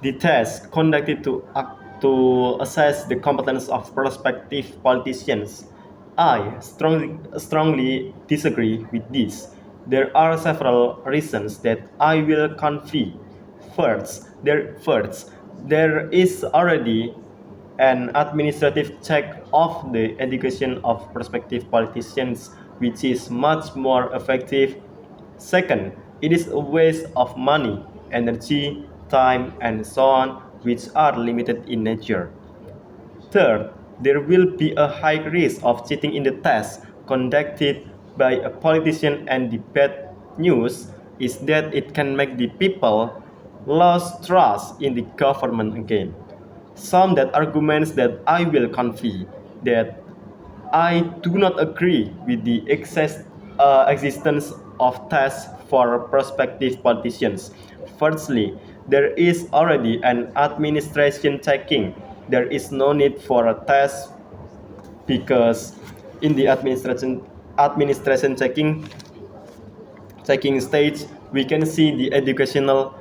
The test conducted to assess the competence of prospective politicians. I strongly disagree with this. There are several reasons that I will convey. First, there is already an administrative check of the education of prospective politicians, which is much more effective. Second, it is a waste of money, energy, time, and so on, which are limited in nature. Third, there will be a high risk of cheating in the test conducted by a politician, and the bad news is that it can make the people lose trust in the government again. Some that arguments that I will convey that I do not agree with the existence of tests for prospective politicians. Firstly, there is already an administration checking. There is no need for a test because in the administration checking stage, we can see the educational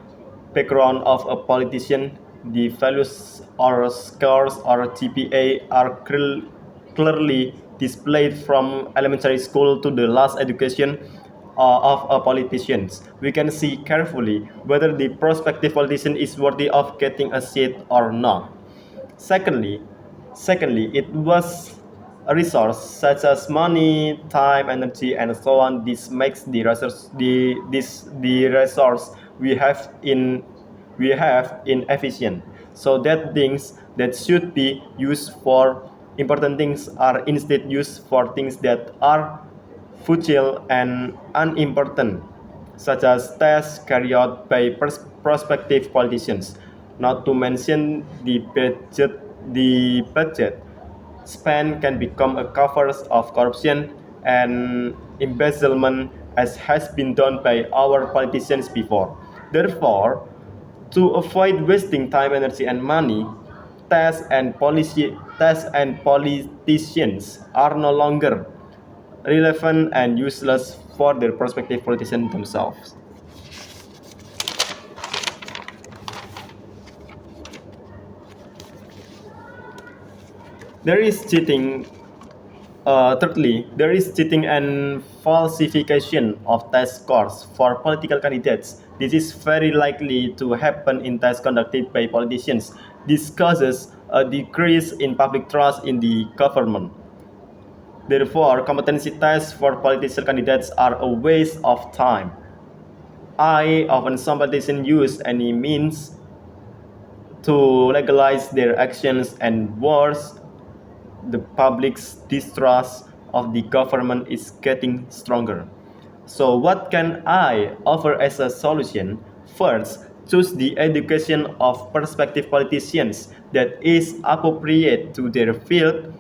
background of a politician. The values or scores or GPA are clearly displayed from elementary school to the last education of a politician. We can see carefully whether the prospective politician is worthy of getting a seat or not. Secondly, it was a resource such as money, time, energy, and so on. This makes the resource we have inefficient. So that things that should be used for important things are instead used for things that are futile and unimportant, such as tests carried out by prospective politicians. Not to mention the budget spent can become a cover of corruption and embezzlement, as has been done by our politicians before. Therefore, to avoid wasting time, energy, and money, tests and politicians are no longer relevant and useless for their prospective politicians themselves. There is cheating. Thirdly, there is cheating and falsification of test scores for political candidates. This is very likely to happen in tests conducted by politicians. This causes a decrease in public trust in the government. Therefore, competency tests for political candidates are a waste of time. I often some politicians use any means to legalize their actions, and worse, the public's distrust of the government is getting stronger. So, what can I offer as a solution? First, choose the education of prospective politicians that is appropriate to their field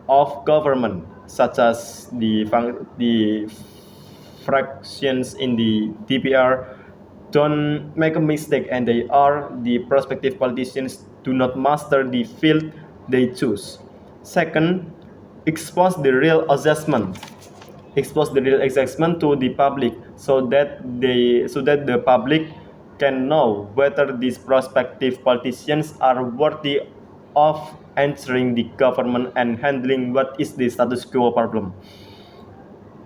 of government, such as the fractions in the DPR. Don't make a mistake, and they are the prospective politicians do not master the field they choose. Second, expose the real assessment. Expose the real assessment to the public so that the public can know whether these prospective politicians are worthy of answering the government and handling what is the status quo problem.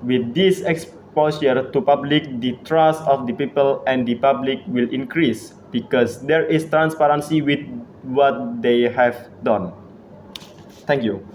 With this exposure to public, the trust of the people and the public will increase because there is transparency with what they have done. Thank you.